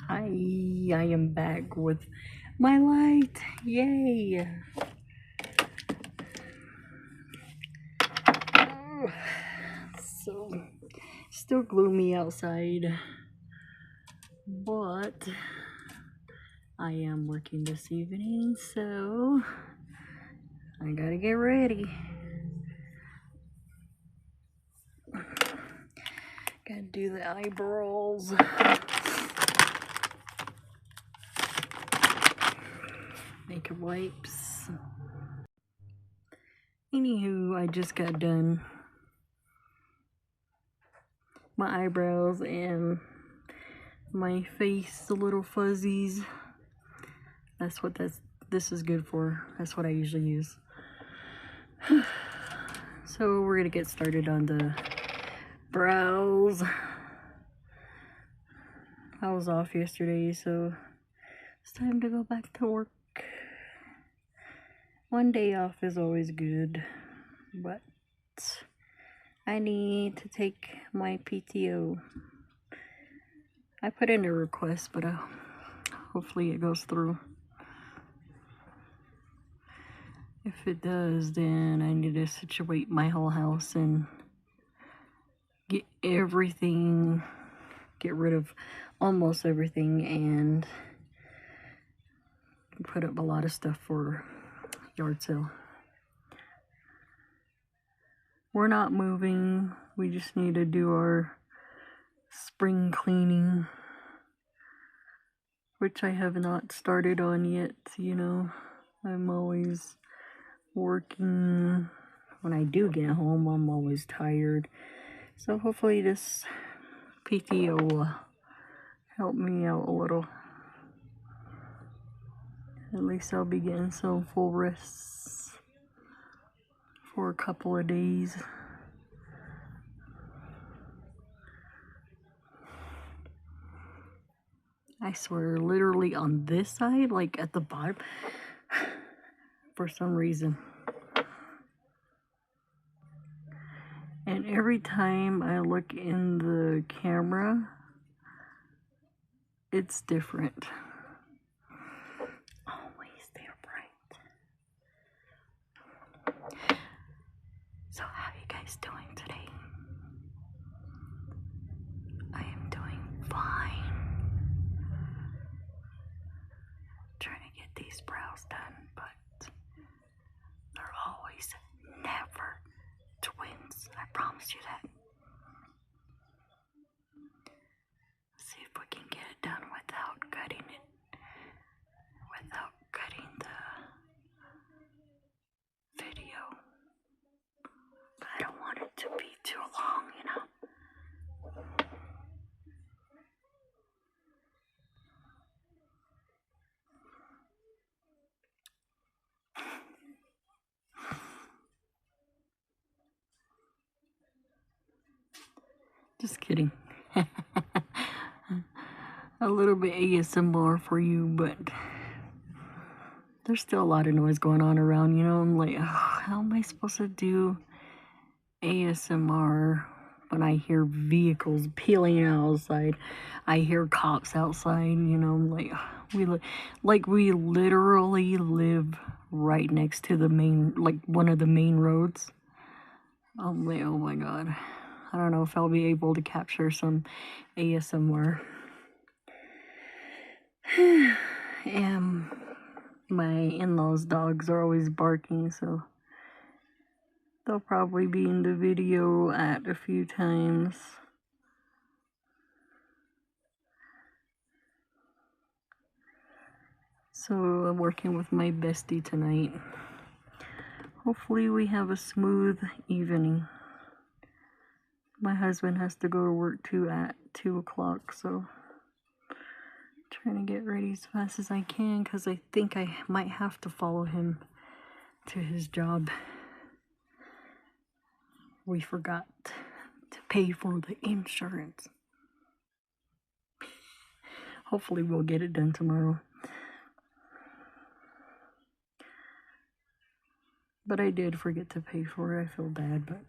Hi, I am back with my light. Yay! So, still gloomy outside, but I am working this evening, so I gotta get ready. Gotta do the eyebrows. Makeup wipes. Anywho, I just got done my eyebrows and my face, the little fuzzies. That's what this is good for. That's what I usually use. So we're gonna get started on the brows. I was off yesterday, so it's time to go back to work. One day off is always good, but I need to take my PTO. I put in a request, but hopefully it goes through. If it does, then I need to situate my whole house and get everything, get rid of almost everything, and put up a lot of stuff for yard sale. We're not moving, we just need to do our spring cleaning, which I have not started on yet. You know, I'm always working. When I do get home, I'm always tired, so hopefully this PTO will help me out a little. At least I'll be getting some full rests for a couple of days. I swear, literally on this side, like at the bottom, for some reason. And every time I look in the camera, it's different. Always they're bright. So how are you guys doing today? I am doing fine. Trying to get these brows done, but they're always never twins. I promise you that. See if we can get it done without cutting it. Without cutting the video. But I don't want it to be too long, you know. Just kidding. A little bit ASMR for you, but there's still a lot of noise going on around, you know. I'm like, oh, how am I supposed to do ASMR when I hear vehicles peeling outside? I hear cops outside, you know. I'm like, we literally live right next to the main, like one of the main roads. I'm like, oh my god. I don't know if I'll be able to capture some ASMR. And my in-laws' dogs are always barking, so they'll probably be in the video at a few times. So I'm working with my bestie tonight. Hopefully we have a smooth evening. My husband has to go to work too at 2 o'clock, so trying to get ready as fast as I can, because I think I might have to follow him to his job. We forgot to pay for the insurance. Hopefully we'll get it done tomorrow. But I did forget to pay for it. I feel bad, but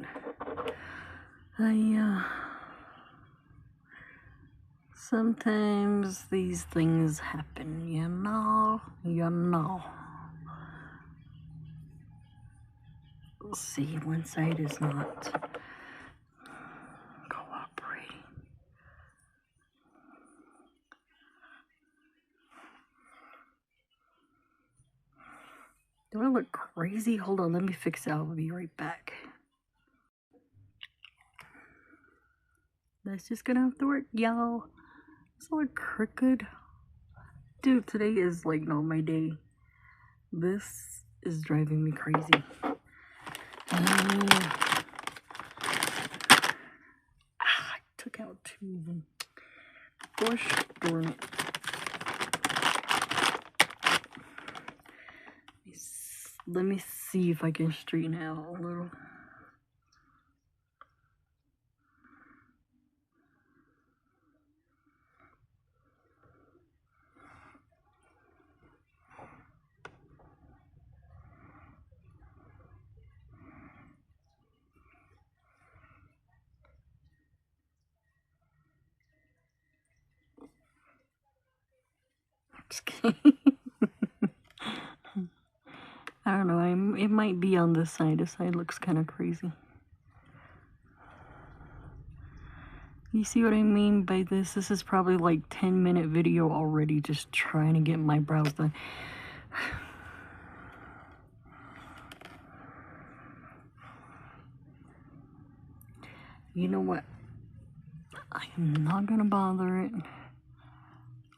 Sometimes these things happen, you know. Let's see, one side is not cooperating. Do I look crazy? Hold on, let me fix it. I'll be right back. That's just gonna have to work, y'all. It's all crooked. Dude, today is like not my day. This is driving me crazy. I took out 2 of them. Gosh darn it. Let me see if I can straighten it out a little. Just kidding. I don't know, it might be on this side. This side looks kind of crazy. You see what I mean by this? This is probably like 10-minute video already, just trying to get my brows done. You know what? I am not gonna bother it.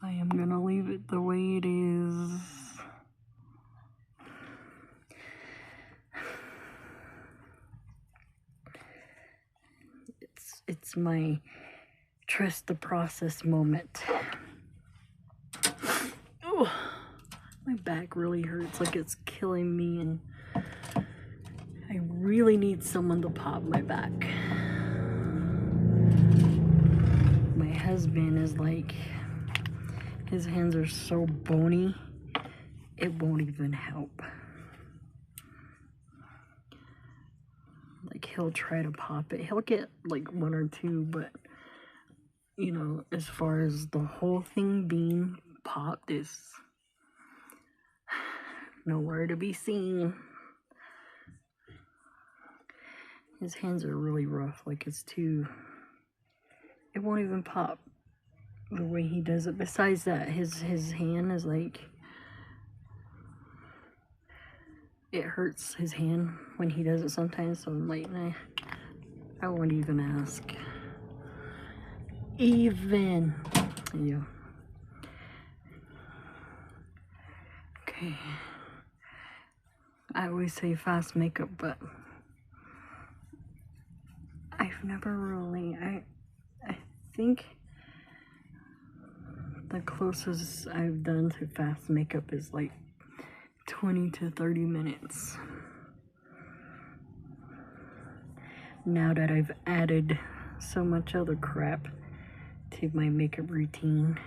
I am gonna leave it the way it is. It's my trust the process moment. Oh, my back really hurts, like it's killing me, and I really need someone to pop my back. My husband is like, his hands are so bony, it won't even help. Like, he'll try to pop it. He'll get like 1 or 2, but you know, as far as the whole thing being popped is nowhere to be seen. His hands are really rough, like it won't even pop the way he does it. Besides that, his hand is like, it hurts his hand when he does it sometimes, so I'm like, nah, I won't even ask. Yeah. Okay. I always say fast makeup, but I've never really, I think the closest I've done to fast makeup is like 20 to 30 minutes. Now that I've added so much other crap to my makeup routine,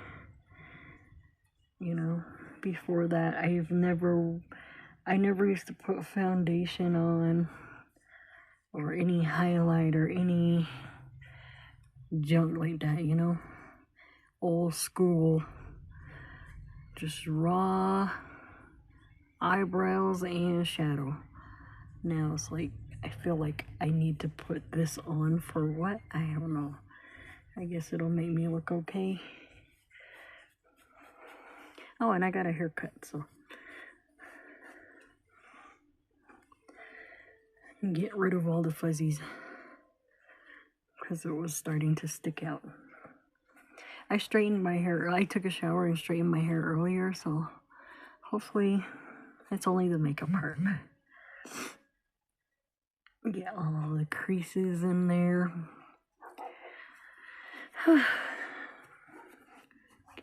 you know, before that I never used to put foundation on or any highlight or any junk like that, you know, old school, just raw eyebrows and shadow. Now it's like, I feel like I need to put this on for what? I don't know. I guess it'll make me look okay. Oh, and I got a haircut, so get rid of all the fuzzies because it was starting to stick out. I straightened my hair. I took a shower and straightened my hair earlier, so hopefully it's only the makeup part. Get all the creases in there. Get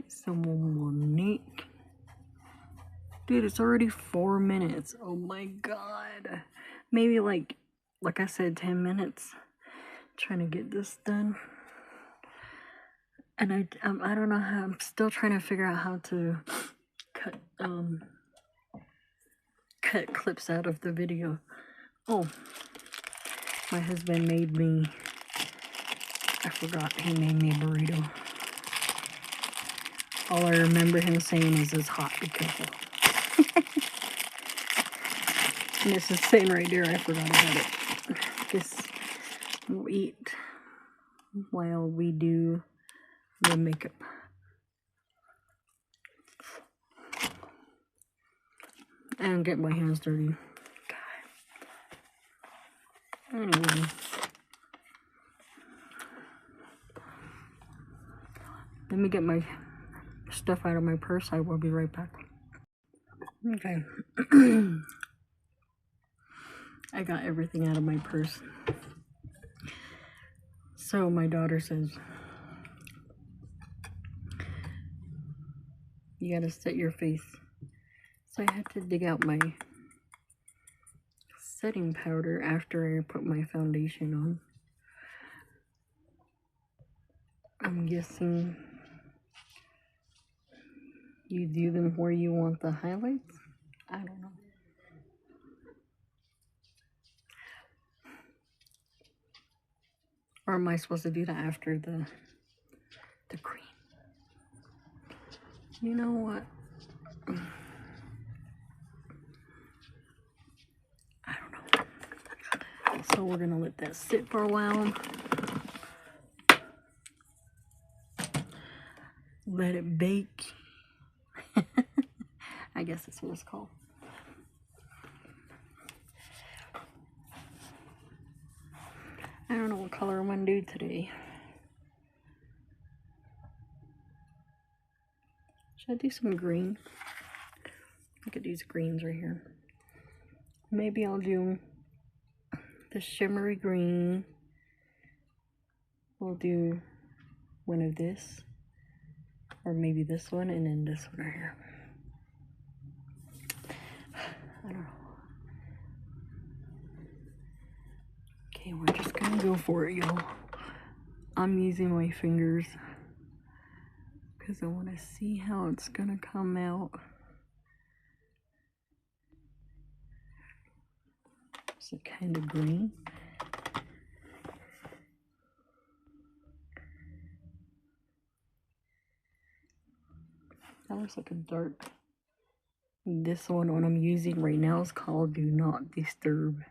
some more Monique. Dude, it's already 4 minutes. Oh my god. Maybe like I said, 10 minutes. Trying to get this done. And I don't know how, I'm still trying to figure out how to cut clips out of the video. Oh, my husband made me, I forgot, he made me a burrito. All I remember him saying is it's hot, be careful. And this is saying right there, I forgot about it. This we'll eat while we do the makeup. And get my hands dirty. Anyway. Let me get my stuff out of my purse. I will be right back. Okay. I got everything out of my purse. So my daughter says, you gotta set your face. So I had to dig out my setting powder after I put my foundation on. I'm guessing you do them where you want the highlights? I don't know. Or am I supposed to do that after the cream? You know what? I don't know. So we're gonna let that sit for a while. Let it bake. I guess that's what it's called. I don't know what color I'm gonna do today. Should I do some green? Look at these greens right here. Maybe I'll do the shimmery green. We'll do one of this. Or maybe this one and then this one right here. I don't know. Okay, we're just gonna go for it, y'all. I'm using my fingers because I want to see how it's gonna come out. Is it kind of green? That looks like a dark. This one, what I'm using right now, is called Do Not Disturb.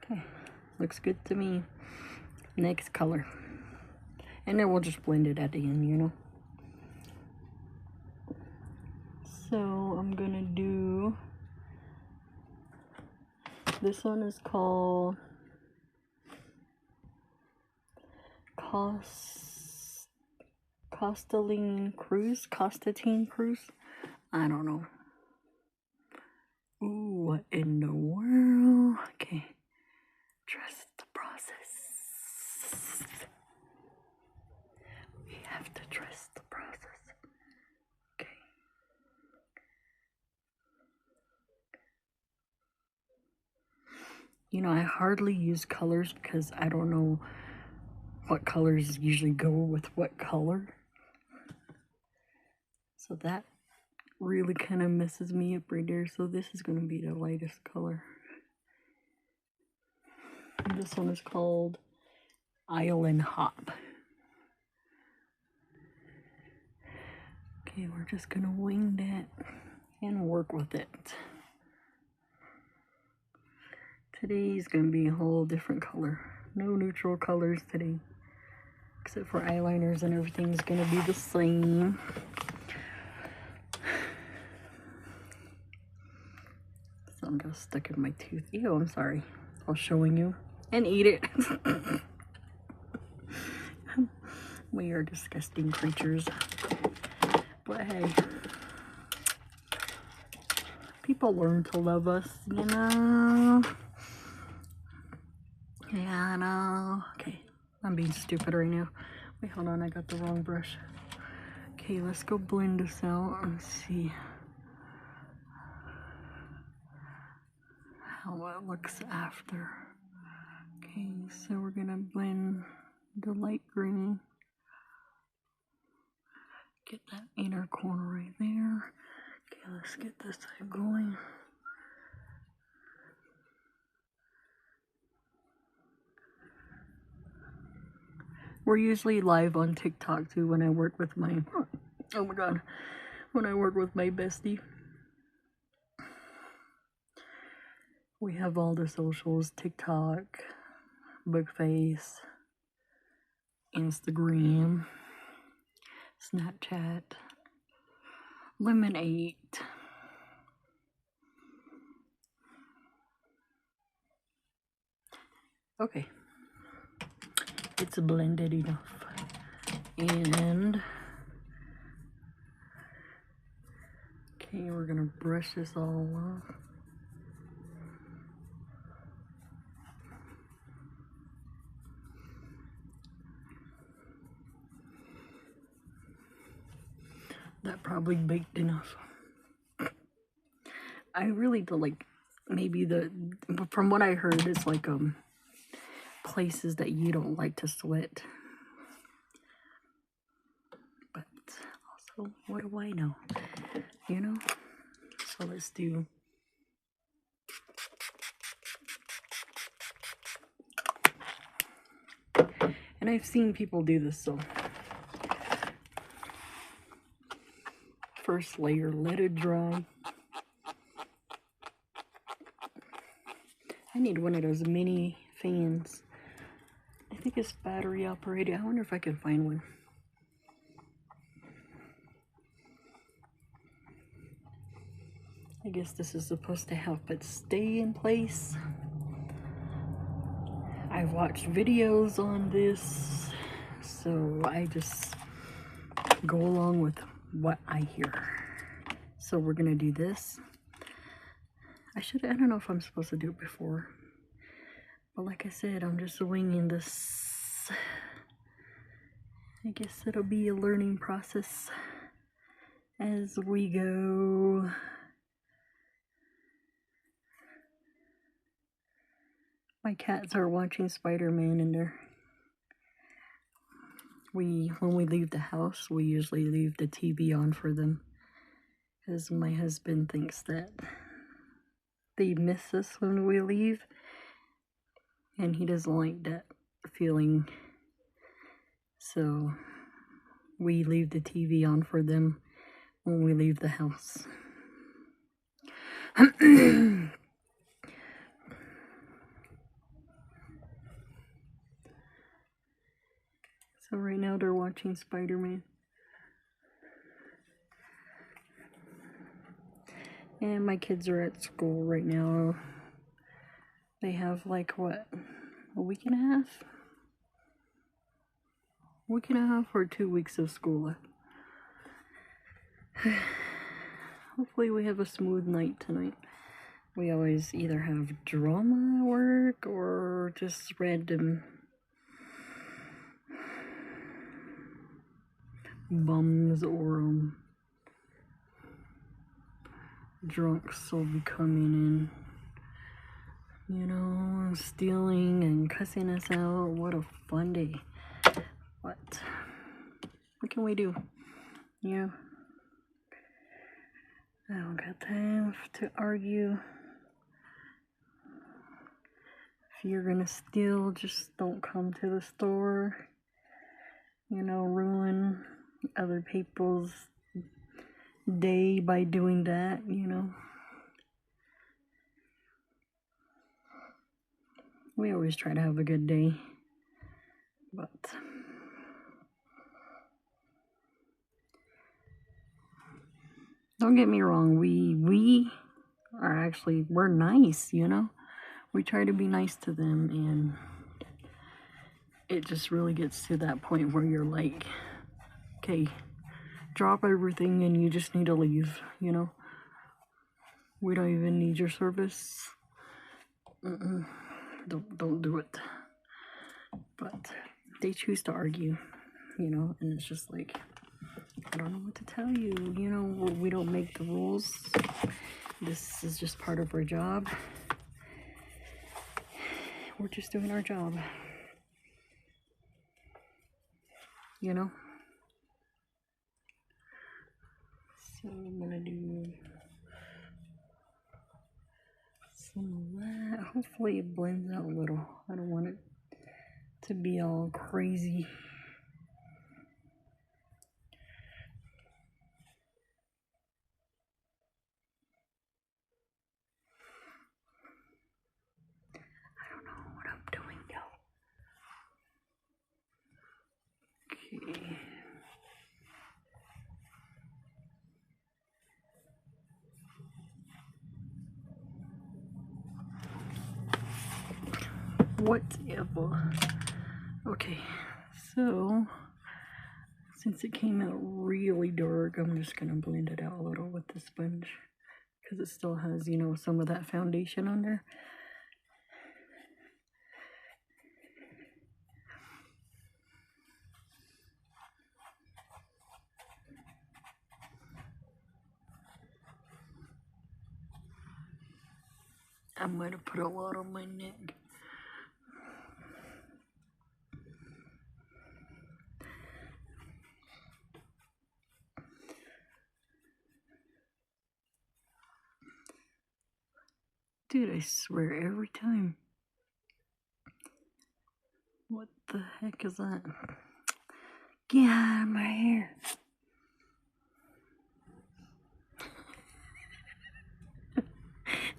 Okay, looks good to me. Next color. And then we'll just blend it at the end, you know. So I'm gonna do, this one is called Costatine Cruz. I don't know. Ooh, what in the world? Okay, trust the process. We have to trust the process. Okay. You know, I hardly use colors because I don't know what colors usually go with what color. So that really kind of messes me up right there. So this is going to be the lightest color. This one is called Island Hop. Okay, we're just going to wing that and work with it. Today's going to be a whole different color. No neutral colors today. Except for eyeliners, and everything's going to be the same. I'm just stuck in my tooth. Ew, I'm sorry. I was showing you. And eat it. We are disgusting creatures. But hey. People learn to love us, you know? Yeah, I know. Okay. I'm being stupid right now. Wait, hold on. I got the wrong brush. Okay, let's go blend this out and see how it looks after. Okay, so we're gonna blend the light green. Get that inner corner right there. Okay, let's get this side going. We're usually live on TikTok too when I work with my, oh my god, when I work with my bestie. We have all the socials, TikTok, Bookface, Instagram, Snapchat, Lemonade. Okay, it's blended enough, and okay, we're gonna brush this all off. That probably baked enough. I really do like, maybe from what I heard, it's like places that you don't like to sweat. But also, what do I know? You know? So let's do. And I've seen people do this, so. First layer, let it dry. I need one of those mini fans. I think it's battery operated. I wonder if I can find one. I guess this is supposed to help it stay in place. I've watched videos on this, so I just go along with what I hear. So we're gonna do this. I don't know if I'm supposed to do it before, but like I said, I'm just winging this. I guess it'll be a learning process as we go. My cats are watching Spider-Man in there. When we leave the house, we usually leave the TV on for them, because my husband thinks that they miss us when we leave, and he doesn't like that feeling. So we leave the TV on for them when we leave the house. So right now they're watching Spider-Man. And my kids are at school right now. They have like, what, a week and a half? Week and a half or 2 weeks of school left. Hopefully we have a smooth night tonight. We always either have drama at work or just random bums or drunks will be coming in, you know, stealing and cussing us out. What a fun day. What can we do? You know, I don't got time to argue. If you're gonna steal, just don't come to the store. You know, ruin other people's day by doing that, you know. We always try to have a good day, but don't get me wrong, we are actually, we're nice, you know. We try to be nice to them, and it just really gets to that point where you're like, okay, drop everything and you just need to leave, you know. We don't even need your service. Don't do it. But they choose to argue, you know, and it's just like, I don't know what to tell you, you know. We don't make the rules. This is just part of our job. We're just doing our job, you know. So I'm gonna do some of that. Hopefully it blends out a little. I don't want it to be all crazy. Whatever. Okay, so since it came out really dark, I'm just gonna blend it out a little with the sponge because it still has, you know, some of that foundation on there. I might have put a lot on my neck. Dude, I swear every time. What the heck is that? Get out of my hair.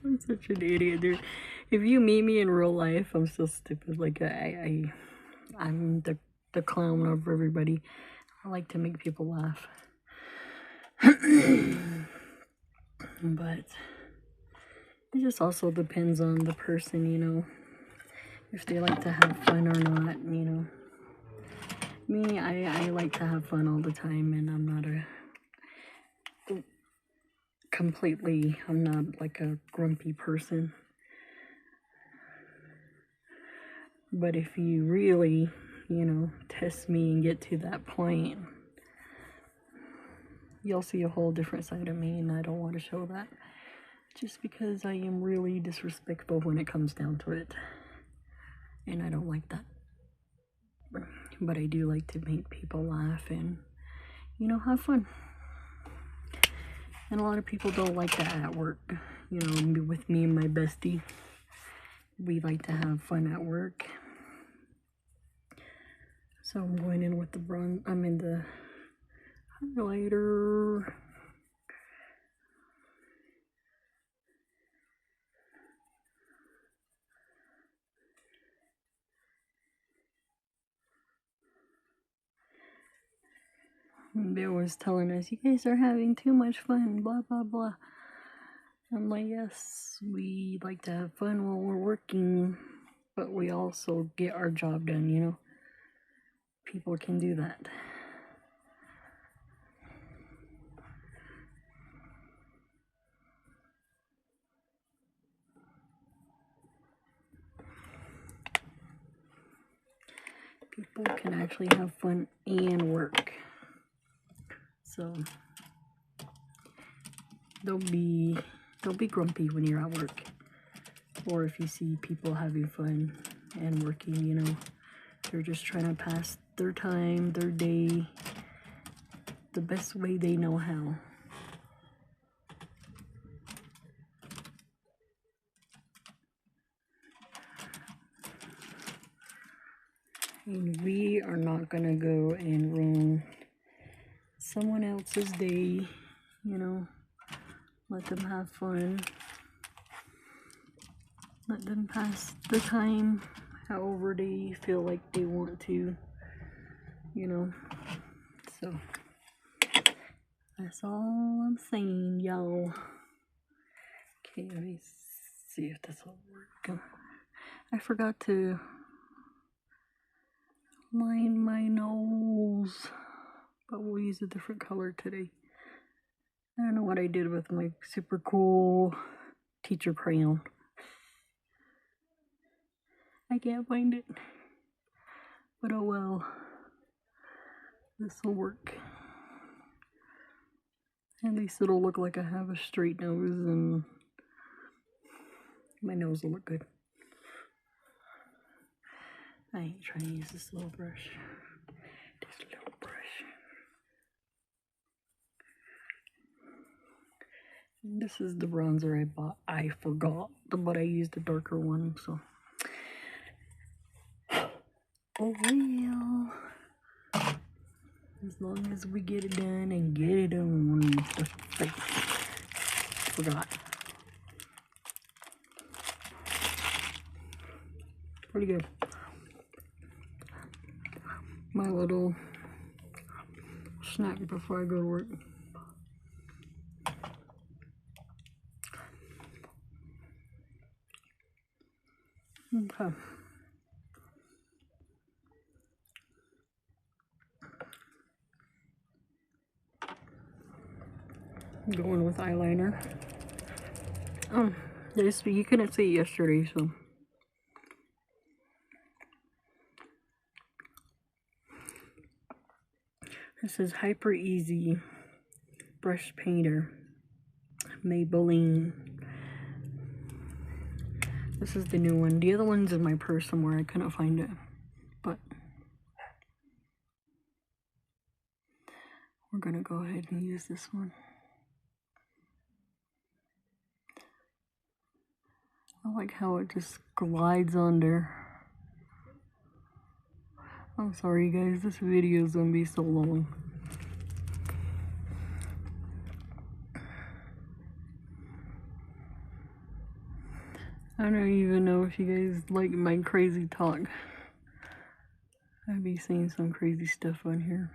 I'm such an idiot, dude. If you meet me in real life, I'm so stupid. Like I'm the clown of everybody. I like to make people laugh. But it just also depends on the person, you know, if they like to have fun or not, you know. Me, I like to have fun all the time, and I'm not I'm not like a grumpy person. But if you really, you know, test me and get to that point, you'll see a whole different side of me, and I don't want to show that. Just because I am really disrespectful when it comes down to it. And I don't like that. But I do like to make people laugh and, you know, have fun. And a lot of people don't like that at work. You know, with me and my bestie, we like to have fun at work. So I'm going in with the bronze. I'm in the highlighter. And they was telling us, you guys are having too much fun, blah, blah, blah. I'm like, yes, we like to have fun while we're working, but we also get our job done, you know? People can do that. People can actually have fun and work. So don't be grumpy when you're at work. Or if you see people having fun and working, you know, they're just trying to pass their time, their day, the best way they know how. And we are not gonna go and ruin someone else's day, you know. Let them have fun. Let them pass the time however they feel like they want to, you know. So that's all I'm saying, y'all. Okay, let me see if this will work. I forgot to line my nose, but we'll use a different color today. I don't know what I did with my super cool teacher crayon. I can't find it. But oh well. This will work. At least it'll look like I have a straight nose and my nose will look good. I ain't trying to use this little brush. This little brush. This is the bronzer I bought. I forgot, but I used a darker one, so. Oh well. As long as we get it done and get it on the face. Forgot. Pretty good. My little snack before I go to work. Okay. Going with eyeliner. You couldn't see it yesterday, so. This is Hyper Easy Brush Painter, Maybelline. This is the new one. The other one's in my purse somewhere. I couldn't find it, but we're gonna go ahead and use this one. I like how it just glides under. I'm sorry guys, this video is gonna be so long. I don't even know if you guys like my crazy talk. I'd be saying some crazy stuff on here.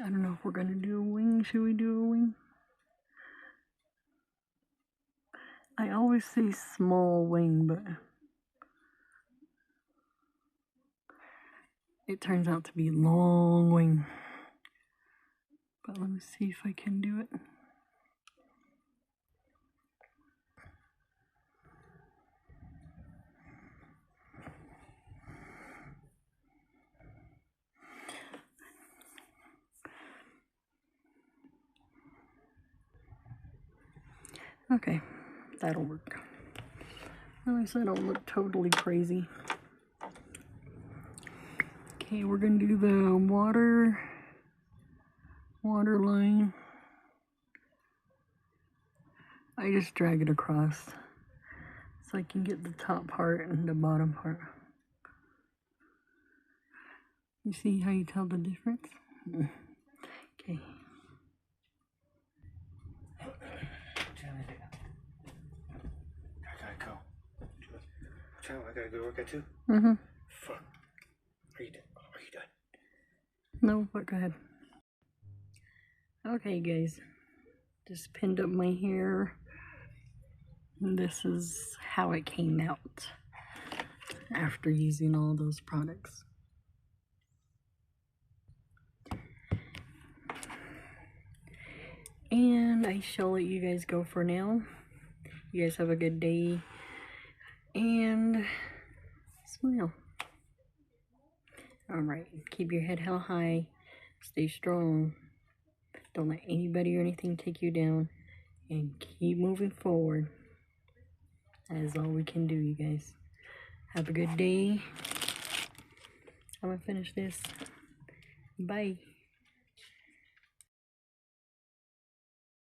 I don't know if we're gonna do a wing. Should we do a wing? I always say small wing, but it turns out to be long wing. But let me see if I can do it. Okay, that'll work. At least I don't look totally crazy. Okay, we're gonna do the water line. I just drag it across so I can get the top part and the bottom part. You see how you tell the difference? Okay. I gotta go to work at 2? Fuck. Are you done? No, but go ahead. Okay, guys. Just pinned up my hair. This is how it came out after using all those products. And I shall let you guys go for now. You guys have a good day. And smile. Alright, keep your head held high. Stay strong. Don't let anybody or anything take you down. And keep moving forward. That is all we can do, you guys. Have a good day. I'm gonna finish this. Bye.